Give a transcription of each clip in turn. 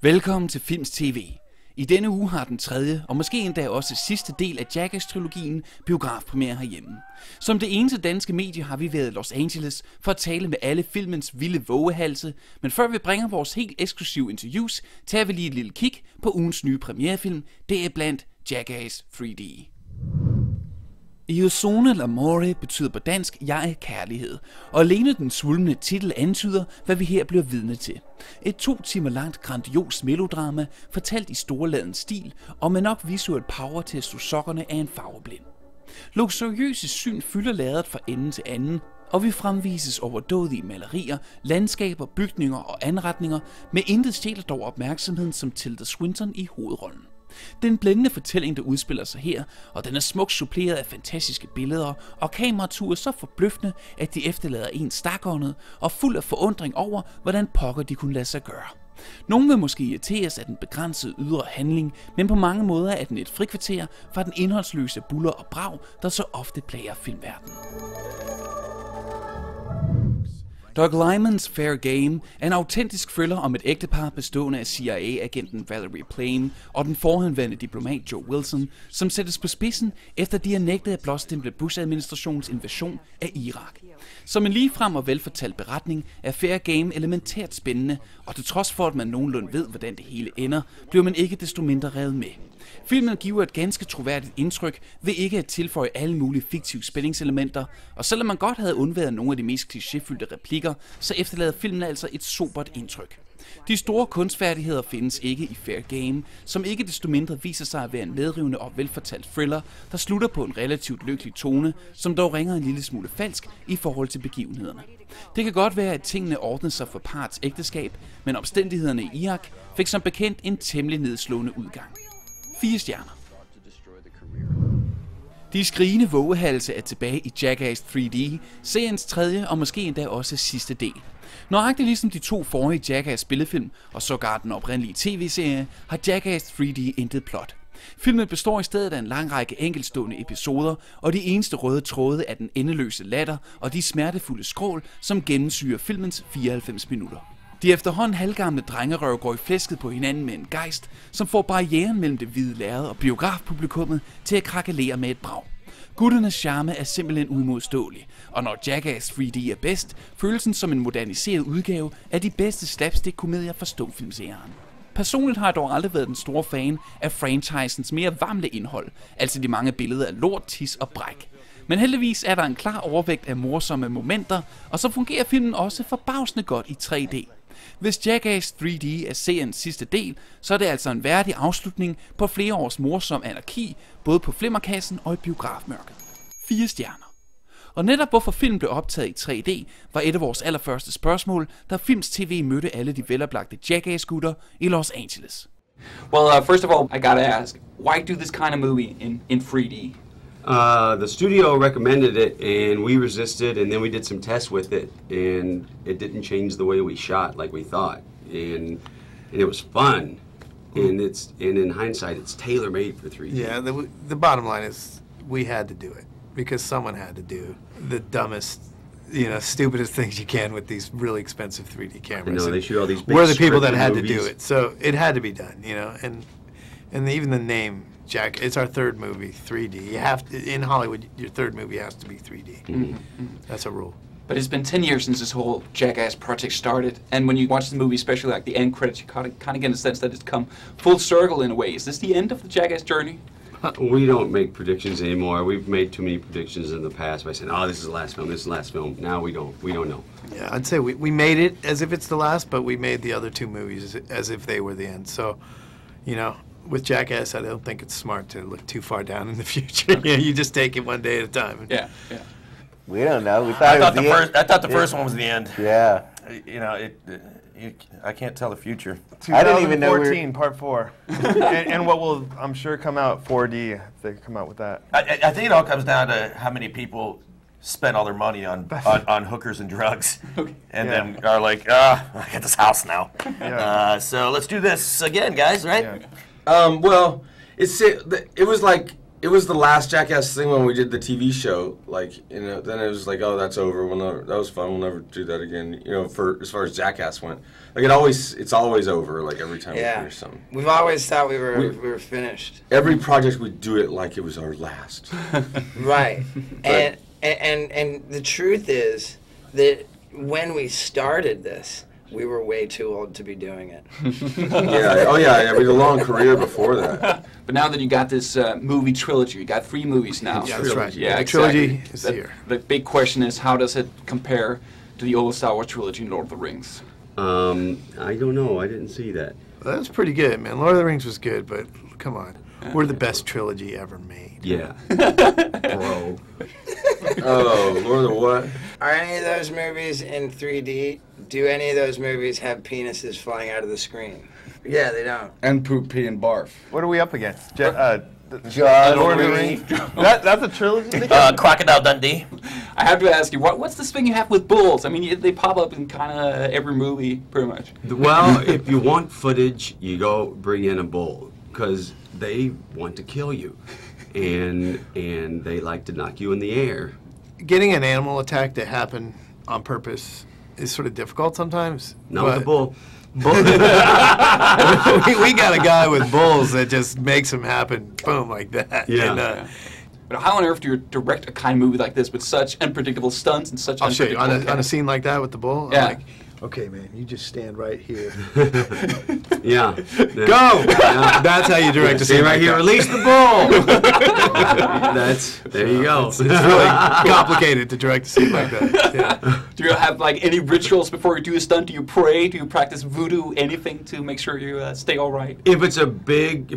Velkommen til Filmz TV. I denne uge har den tredje, og måske endda også sidste del af Jackass-trilogien biografpremierer herhjemme. Som det eneste danske medie har vi været i Los Angeles for at tale med alle filmens vilde vovehalse, men før vi bringer vores helt eksklusive interviews, tager vi lige et lille kig på ugens nye premierefilm, det er blandt Jackass 3D. Io sono l'amore betyder på dansk, jeg er kærlighed, og alene den svulmende titel antyder, hvad vi her bliver vidne til. Et 2 timer langt grandios melodrama, fortalt i storladen stil, og med nok visuel power til at slå sokkerne af en farveblind. Luksuriøse syn fylder lærredet fra ende til anden, og vi fremvises overdådige malerier, landskaber, bygninger og anretninger, med intet stjæler dog opmærksomheden som Tilda Swinton i hovedrollen. Den blændende fortælling, der udspiller sig her, og den er smukt suppleret af fantastiske billeder, og kameratur så forbløffende, at de efterlader en stakåndet og fuld af forundring over, hvordan pokker de kunne lade sig gøre. Nogle vil måske irriteres af den begrænsede ydre handling, men på mange måder er den et frikvarter fra den indholdsløse buller og brag, der så ofte plager filmverdenen. Doug Limans Fair Game er en autentisk thriller om et ægtepar bestående af CIA-agenten Valerie Plame og den forhenværende diplomat Joe Wilson, som sættes på spidsen efter de har nægtet at blåstemple Bush-administrationens invasion af Irak. Som en ligefrem og velfortalt beretning er Fair Game elementært spændende, og til trods for at man nogenlunde ved, hvordan det hele ender, bliver man ikke desto mindre revet med. Filmen giver et ganske troværdigt indtryk ved ikke at tilføje alle mulige fiktive spændingselementer, og selvom man godt havde undværet nogle af de mest klichéfyldte replikker, så efterlader filmen altså et sobert indtryk. De store kunstfærdigheder findes ikke i Fair Game, som ikke desto mindre viser sig at være en medrivende og velfortalt thriller, der slutter på en relativt lykkelig tone, som dog ringer en lille smule falsk i forhold til begivenhederne. Det kan godt være, at tingene ordnede sig for parts ægteskab, men omstændighederne i Irak fik som bekendt en temmelig nedslående udgang. 4 stjerner. De skrigende vovehalse er tilbage i Jackass 3D, seriens tredje og måske endda også sidste del. Nøjagtigt ligesom de 2 forrige Jackass spillefilm og sågar den oprindelige tv-serie, har Jackass 3D intet plot. Filmen består i stedet af en lang række enkeltstående episoder, og de eneste røde tråde er den endeløse latter og de smertefulde skrål, som gennemsyrer filmens 94 minutter. De efterhånden halvgamle drengerøv går i flæsket på hinanden med en gejst, som får barrieren mellem det hvide lærred og biografpublikummet til at krakelere med et brag. Gutternes charme er simpelthen uimodståelig, og når Jackass 3D er bedst, føles den som en moderniseret udgave af de bedste slapstick-komedier fra stumfilmsæren. Personligt har jeg dog aldrig været den store fan af franchisens mere varmle indhold, altså de mange billeder af lort, tis og bræk. Men heldigvis er der en klar overvægt af morsomme momenter, og så fungerer filmen også forbavsende godt i 3D. Hvis Jackass 3D er seriens sidste del, så er det altså en værdig afslutning på flere års morsom anarki, både på flimmerkassen og i biografmørket. 4 stjerner. Og netop hvorfor filmen blev optaget i 3D, var et af vores allerførste spørgsmål, da Filmz TV mødte alle de veloplagte Jackass-gutter i Los Angeles. Well, first of all, I gotta ask, why do this kind of movie in 3D? The studio recommended it, and we resisted, and then we did some tests with it, and it didn't change the way we shot like we thought, and it was fun, and in hindsight, it's tailor-made for 3D. Yeah, the bottom line is we had to do it because someone had to do the dumbest, stupidest things you can with these really expensive 3D cameras. I know, they shoot all these big we're the people that scripted had movies. to do it, so it had to be done, and even the name. Jack, it's our third movie, 3D. You have to, in Hollywood, your third movie has to be 3D. That's a rule. But it's been 10 years since this whole Jackass project started, and when you watch the movie, especially like the end credits, you kind of get a sense that it's come full circle in a way. Is this the end of the Jackass journey? We don't make predictions anymore. We've made too many predictions in the past by saying, oh, this is the last film, this is the last film. Now we don't know. Yeah, I'd say we made it as if it's the last, but we made the other 2 movies as if they were the end. So, with Jackass, I don't think it's smart to look too far down in the future. You just take it one day at a time. Yeah. We don't know. We thought I thought the first one was the end. Yeah. I can't tell the future. I didn't even know 2014, part 4, and what will, I'm sure, come out 4D if they come out with that. I think it all comes down to how many people spend all their money on hookers and drugs, and then are like, I got this house now. Yeah. So let's do this again, guys, right? Yeah. Well, it was like It was the last Jackass thing when we did the TV show. Like, you know, then it was like, oh, that's over. That was fun. We'll never do that again. You know, for as far as Jackass went, like it's always over. Like every time we finish something. We've always thought we were finished. Every project we do it like it was our last. Right, and the truth is that when we started this, we were way too old to be doing it. Yeah. Oh yeah. We had a long career before that. But now that you got this movie trilogy, you got 3 movies now. Yeah, that's right. Yeah, the exactly. trilogy is here. The big question is, how does it compare to the old Star Wars trilogy and Lord of the Rings? I don't know. I didn't see that. Well, that was pretty good, man. Lord of the Rings was good, but come on. We're the best trilogy ever made. Yeah. Bro. Oh, Lord of the what? Are any of those movies in 3D? Do any of those movies have penises flying out of the screen? Yeah, they don't. And poop, pee, and barf. What are we up against? Jaws, Lord of the Rings. That's a trilogy? Crocodile Dundee. I have to ask you, what's this thing you have with bulls? I mean, they pop up in kind of every movie, pretty much. Well, if you want footage, you go bring in a bull, because they want to kill you, and they like to knock you in the air. Getting an animal attack to happen on purpose is sort of difficult sometimes. Not with a bull. we got a guy with bulls that just makes them happen, boom, like that. Yeah. And, But how on earth do you direct a kind of movie like this with such unpredictable stunts and such I'll show you unpredictable on a scene like that with the bull. Yeah. I'm like, okay, man, you just stand right here. Yeah. Go! Yeah. That's how you direct a Stay scene right like here. that. Release the bull. There you go. It's really complicated to direct a scene like that. Yeah. Do you have like any rituals before you do a stunt? Do you pray? Do you practice voodoo? Anything to make sure you stay all right? If it's a big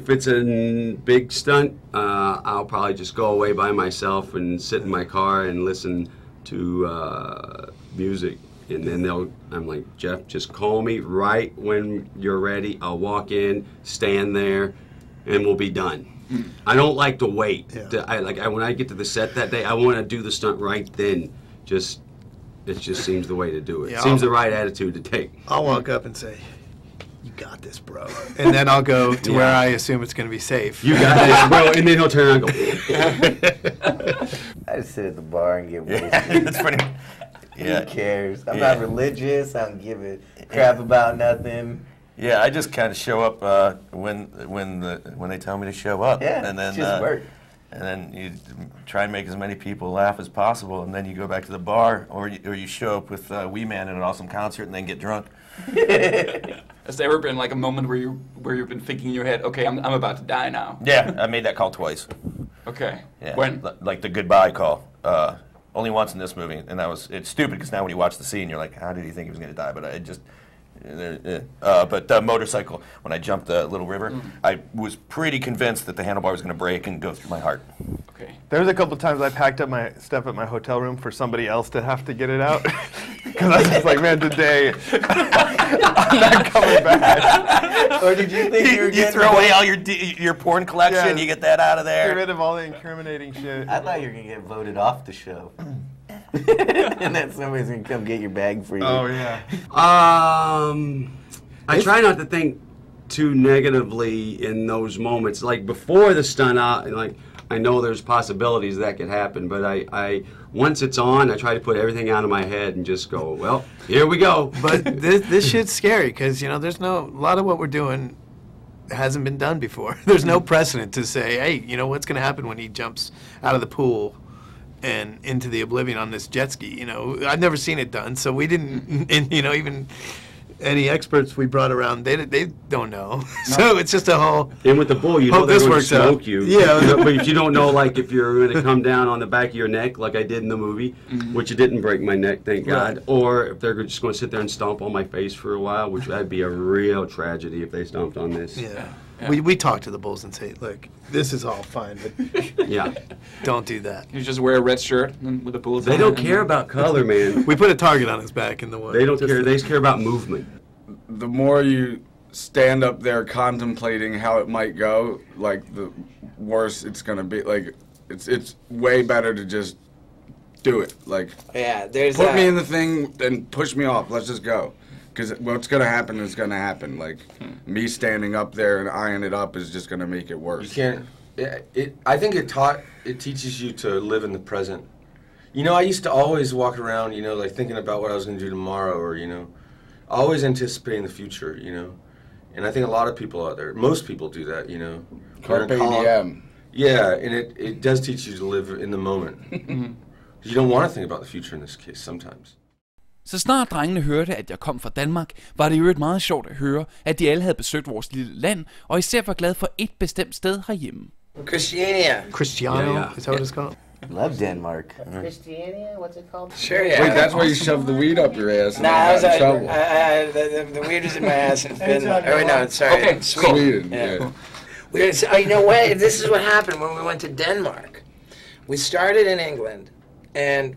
stunt, I'll probably just go away by myself and sit in my car and listen to music. And then I'm like, Jeff, just call me right when you're ready. I'll walk in, stand there, and we'll be done. I don't like to wait. Yeah. When I get to the set that day, I want to do the stunt right then. It just seems the way to do it. Yeah, Seems the right attitude to take. I'll walk up and say, you got this, bro. And then I'll go to where I assume it's going to be safe. You got this, bro. And then he'll turn around and go. I just sit at the bar and get wasted. That's pretty. Yeah. Who cares? I'm not religious. I don't give a crap about nothing. Yeah, I just kind of show up when they tell me to show up. Yeah, and then it's just work. And then you try and make as many people laugh as possible, and then you go back to the bar, or you show up with Wee Man at an awesome concert and then get drunk. Has there ever been like a moment where you've been thinking in your head, okay, I'm about to die now? Yeah, I made that call twice. Okay. Yeah. When? Like the goodbye call. Only once in this movie, and it's stupid because now when you watch the scene, you're like, how did he think he was going to die? But I just. But the motorcycle, when I jumped the little river, I was pretty convinced that the handlebar was going to break and go through my heart. Okay. There was a couple times I packed up my stuff at my hotel room for somebody else to have to get it out. Because I was just like, man, today, I'm not coming back. Or did you think You throw away all your porn collection, you get that out of there. Get rid of all the incriminating shit. I thought you were going to get voted off the show. And then somebody's going to come get your bag for you. Oh, yeah. I try not to think too negatively in those moments. Like before the stunt out, like I know there's possibilities that could happen, but I once it's on, I try to put everything out of my head and just go, well, here we go. But this shit's scary because, you know, there's a lot of what we're doing hasn't been done before. There's no precedent to say, hey, you know, what's going to happen when he jumps out of the pool and into the oblivion on this jet ski. You know, I've never seen it done, so we didn't, and, you know, even any experts we brought around, they don't know. No. So it's just a whole. And with the bull, you know they're going to smoke you. Yeah. But if you don't know, like, if you're going to come down on the back of your neck, like I did in the movie, which it didn't break my neck, thank God, or if they're just going to sit there and stomp on my face for a while, which that'd be a real tragedy if they stomped on this. Yeah. We talk to the bulls and say, look, this is all fine, but yeah, don't do that. You just wear a red shirt with the bulls. They don't care about color, man. We put a target on his back in the woods. They don't care. They just care about movement. The more you stand up there contemplating how it might go, like the worse it's gonna be. Like it's way better to just do it. Like put me in the thing and push me off. Let's just go. Because what's going to happen is going to happen. Like, me standing up there and eyeing it up is just going to make it worse. You I think it teaches you to live in the present. You know, I used to always walk around, you know, like thinking about what I was going to do tomorrow, or, you know, always anticipating the future, you know. And I think a lot of people out there, most people do that, you know. Carpe diem. Yeah, and it does teach you to live in the moment. You don't want to think about the future in this case sometimes. Så snart drengene hørte, at jeg kom fra Danmark, var det jo et meget sjovt at høre, at de alle havde besøgt vores lille land, og især var glad for et bestemt sted herhjemme. Christiania. Cristiano, is that what it's called? Love Denmark. Christiania, what's it called? Sure, yeah. Wait, that's where you shove the weed up your ass and Nah, you got in trouble. the weed was in my ass in Finland. Oh, no, sorry. Okay, Sweden. Yeah. You know what? This is what happened when we went to Denmark. We started in England, and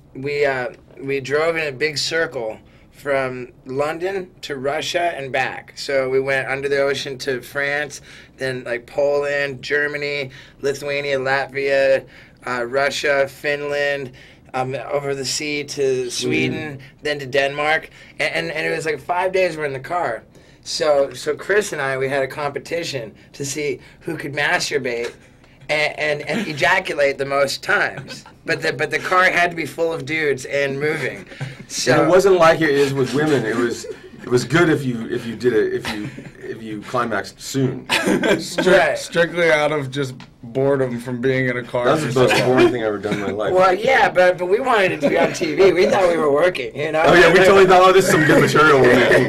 we drove in a big circle from London to Russia and back. So we went under the ocean to France, then like Poland, Germany, Lithuania, Latvia, Russia, Finland, over the sea to Sweden, then to Denmark, and it was like 5 days we're in the car. So Chris and I, we had a competition to see who could masturbate and ejaculate the most times. But the car had to be full of dudes and moving. So and it wasn't like it is with women. It was good if you did it if you climaxed soon. Strictly out of just boredom from being in a car. That's the most boring thing I've ever done in my life. Well, yeah, but we wanted it to be on TV. We thought we were working, you know. Oh yeah, we totally thought, oh, this is some good material we're making.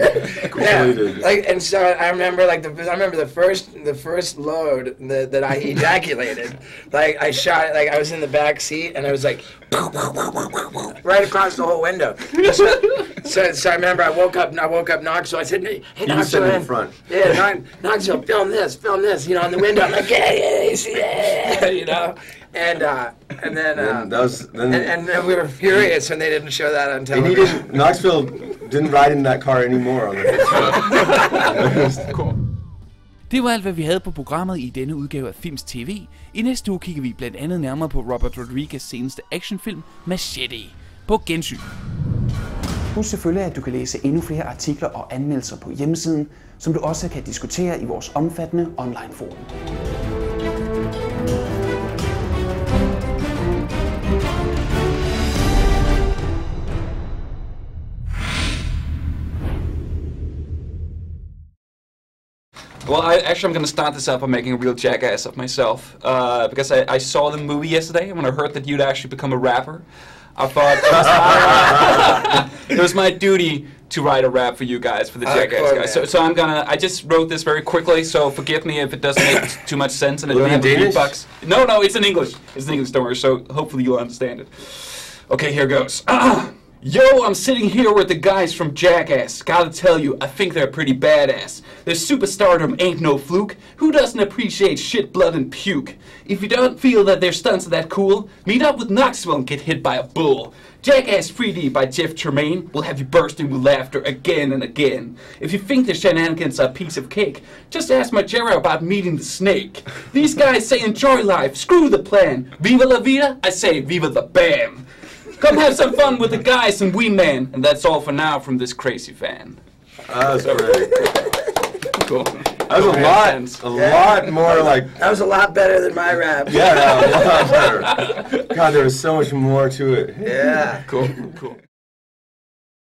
Yeah, like, and so I remember the first load that I ejaculated. Like I shot, like I was in the back seat and I was like right across the whole window. So I remember I woke up Knoxville. I said, hey Knoxville, in front. Yeah, Knoxville, film this, you know, on the window. I'm like, yeah, you know, and then we were furious when they didn't show that on television. And Knoxville didn't ride in that car anymore on the Cool. Det var alt, hvad vi havde på programmet i denne udgave af Filmz TV. I næste uge kigger vi blandt andet nærmere på Robert Rodriguez' seneste actionfilm, Machete. På gensyn. Husk selvfølgelig, at du kan læse endnu flere artikler og anmeldelser på hjemmesiden, som du også kan diskutere i vores omfattende online forum. Well, I'm going to start this up by making a real jackass of myself, because I saw the movie yesterday, and when I heard that you'd actually become a rapper, I thought it was my duty to write a rap for you guys, for the Jackass guys. So I just wrote this very quickly, so forgive me if it doesn't make too much sense and it doesn't have a beatbox. No, it's in English. It's in English, don't worry, so hopefully you'll understand it. Okay, here goes. Yo, I'm sitting here with the guys from Jackass. Gotta tell you, I think they're pretty badass. Their superstardom ain't no fluke. Who doesn't appreciate shit, blood, and puke? If you don't feel that their stunts are that cool, meet up with Knoxville and get hit by a bull. Jackass 3D by Jeff Tremaine will have you bursting with laughter again and again. If you think the shenanigans are a piece of cake, just ask Majera about meeting the snake. These guys say enjoy life, screw the plan. Viva la vida, I say viva the bam. Come have some fun with the guys and Wee Man. And that's all for now from this crazy fan. That's great. Cool. That was a lot more like... That was a lot better than my rap. Yeah, a lot better. God, there was so much more to it. Yeah. Cool.